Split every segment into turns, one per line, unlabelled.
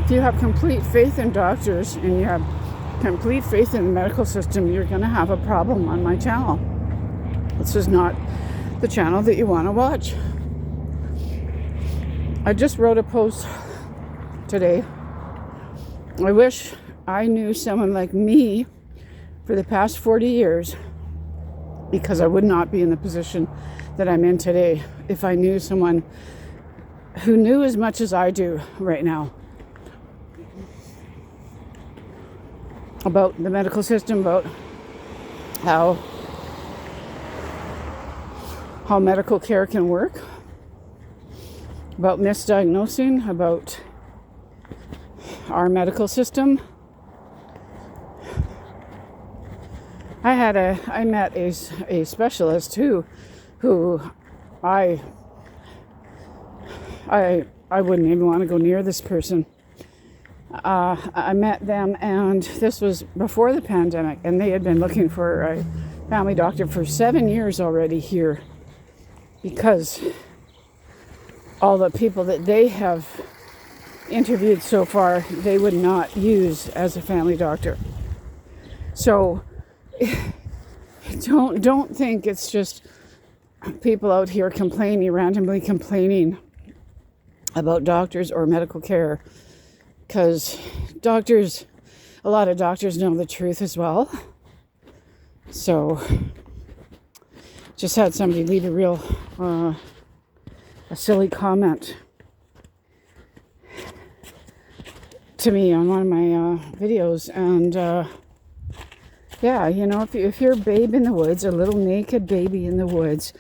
If you have complete faith in doctors and you have complete faith in the medical system, you're going to have a problem on my channel. This is not the channel that you want to watch. I just wrote a post today. I wish I knew someone like me for the past 40 years, because I would not be in the position that I'm in today if I knew someone who knew as much as I do right now about the medical system, about how medical care can work, about misdiagnosing, about our medical system. I met a specialist who I wouldn't even want to go near this person. I met them, and this was before the pandemic, and they had been looking for a family doctor for 7 years already here, because all the people that they have interviewed so far, they would not use as a family doctor. So don't think it's just people out here randomly complaining about doctors or medical care, because a lot of doctors know the truth as well. So just had somebody leave a silly comment to me on one of my videos, and yeah, if you're a babe in the woods, a little naked baby in the woods,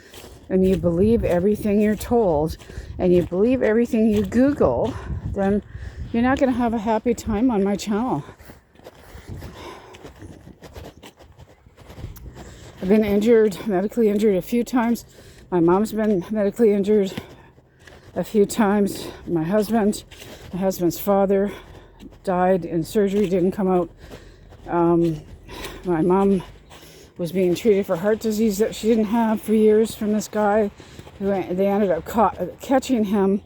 and you believe everything you're told, and you believe everything you Google, then you're not going to have a happy time on my channel. I've been medically injured a few times. My mom's been medically injured a few times. My husband's father died in surgery, didn't come out. My mom was being treated for heart disease that she didn't have for years from this guy. They ended up catching him.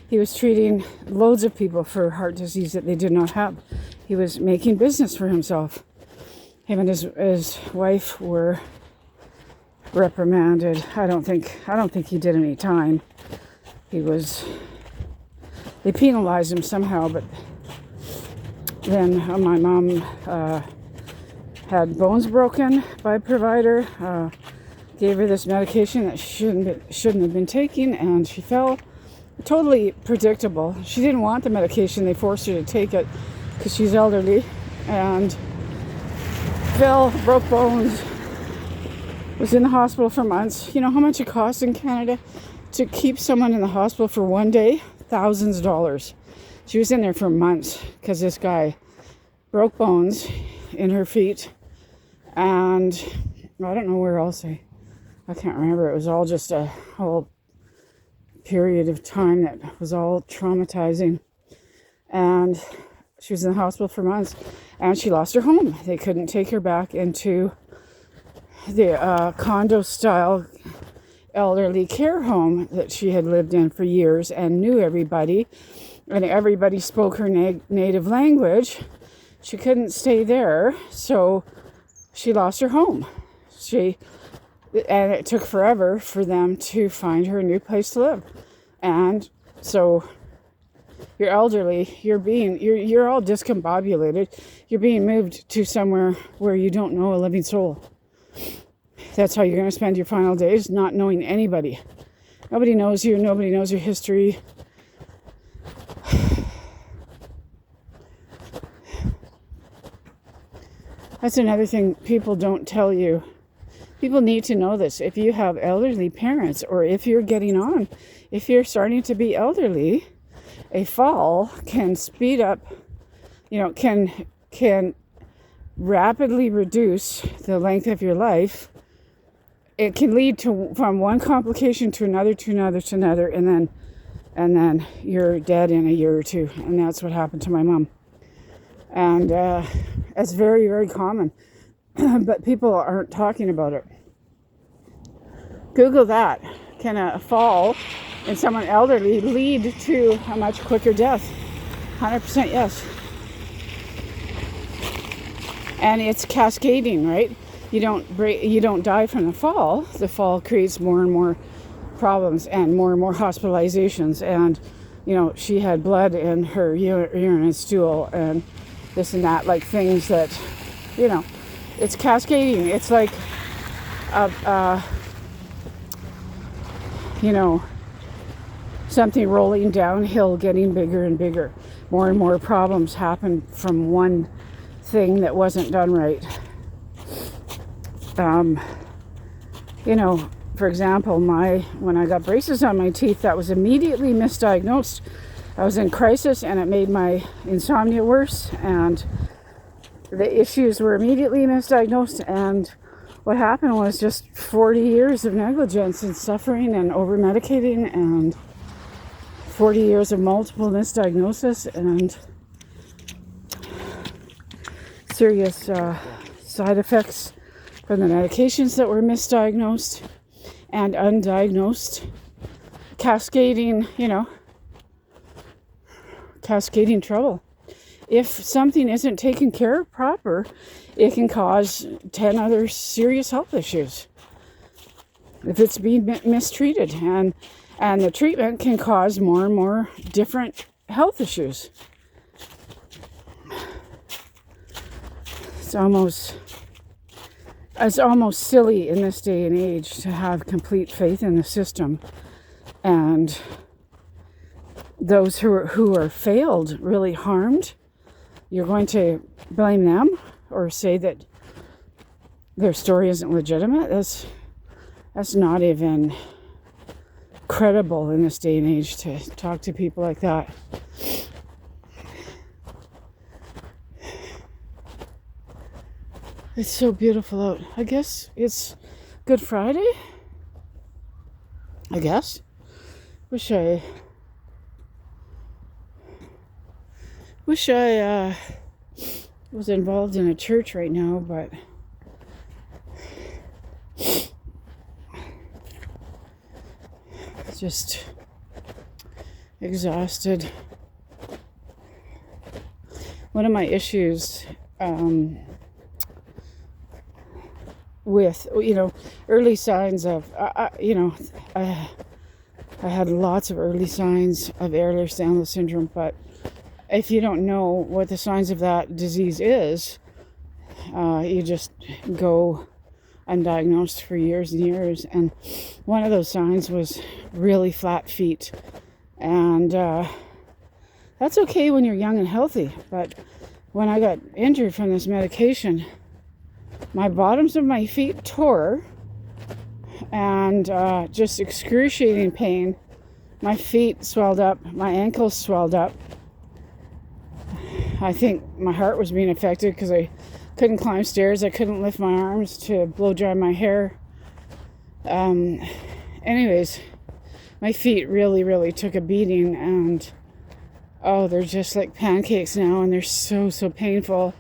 He was treating loads of people for heart disease that they did not have. He was making business for himself. Him and his wife were reprimanded. I don't think he did any time. They penalized him somehow, but then my mom had bones broken by a provider, gave her this medication that she shouldn't have been taking, and she fell. Totally predictable. She didn't want the medication. They forced her to take it because she's elderly, and fell, broke bones, was in the hospital for months. You know how much it costs in Canada to keep someone in the hospital for one day? Thousands of dollars. She was in there for months because this guy broke bones in her feet, and I don't know where else. I can't remember. It was all just a whole period of time that was all traumatizing, and she was in the hospital for months, and she lost her home. They couldn't take her back into the condo style elderly care home that she had lived in for years and knew everybody, and everybody spoke her native language. She couldn't stay there, so she lost her home. And it took forever for them to find her a new place to live. And so you're elderly, you're all discombobulated. You're being moved to somewhere where you don't know a living soul. That's how you're going to spend your final days, not knowing anybody. Nobody knows you, nobody knows your history. That's another thing people don't tell you. People need to know this. If you have elderly parents, or if you're if you're starting to be elderly, a fall can speed up, can rapidly reduce the length of your life. It can lead from one complication to another, and then you're dead in a year or two. And that's what happened to my mom. And it's very, very common. But people aren't talking about it. Google that. Can a fall in someone elderly lead to a much quicker death? 100% yes. And it's cascading, right? You don't die from the fall. The fall creates more and more problems and more hospitalizations. And, she had blood in her urine and stool and this and that, like things that, it's cascading. It's like, something rolling downhill, getting bigger and bigger. More and more problems happen from one thing that wasn't done right. For example, when I got braces on my teeth, that was immediately misdiagnosed. I was in crisis and it made my insomnia worse, and the issues were immediately misdiagnosed, and what happened was just 40 years of negligence and suffering and over-medicating and 40 years of multiple misdiagnosis and serious side effects from the medications that were misdiagnosed and undiagnosed, cascading trouble. If something isn't taken care of proper, it can cause 10 other serious health issues if it's being mistreated, and the treatment can cause more and more different health issues. It's almost silly in this day and age to have complete faith in the system, and those who are failed, really harmed, you're going to blame them or say that their story isn't legitimate. That's not even credible in this day and age to talk to people like that. It's so beautiful out. I guess it's Good Friday. I guess. Wish I was involved in a church right now, but just exhausted. One of my issues with early signs of I had lots of early signs of Ehlers-Danlos syndrome, but if you don't know what the signs of that disease is, you just go undiagnosed for years and years. And one of those signs was really flat feet. And that's okay when you're young and healthy. But when I got injured from this medication, my bottoms of my feet tore, and just excruciating pain. My feet swelled up, my ankles swelled up. I think my heart was being affected because I couldn't climb stairs. I couldn't lift my arms to blow dry my hair. Anyways, my feet really, really took a beating, and they're just like pancakes now, and they're so painful.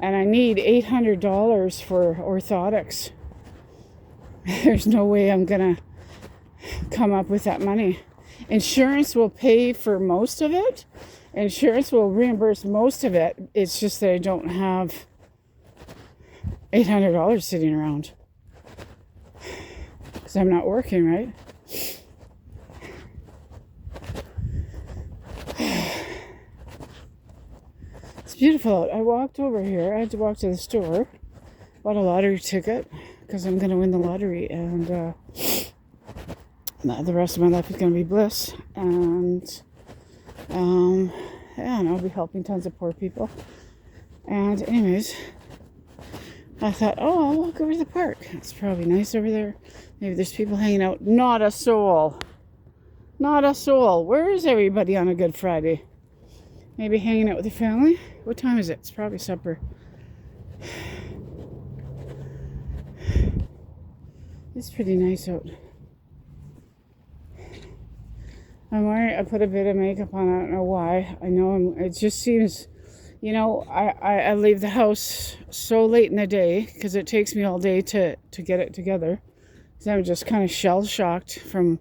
And I need $800 for orthotics. There's no way I'm gonna come up with that money. Insurance will pay for most of it. Insurance will reimburse most of it. It's just that I don't have $800 sitting around because I'm not working, right? It's beautiful out. I walked over here. I had to walk to the store, bought a lottery ticket because I'm going to win the lottery, and the rest of my life is going to be bliss. And and I'll be helping tons of poor people. And anyways, I thought, I'll walk over to the park. It's probably nice over there. Maybe there's people hanging out. Not a soul. Not a soul. Where is everybody on a Good Friday? Maybe hanging out with the family? What time is it? It's probably supper. It's pretty nice out. I put a bit of makeup on. I don't know why. It just seems, I leave the house so late in the day because it takes me all day to get it together. So I'm just kind of shell-shocked from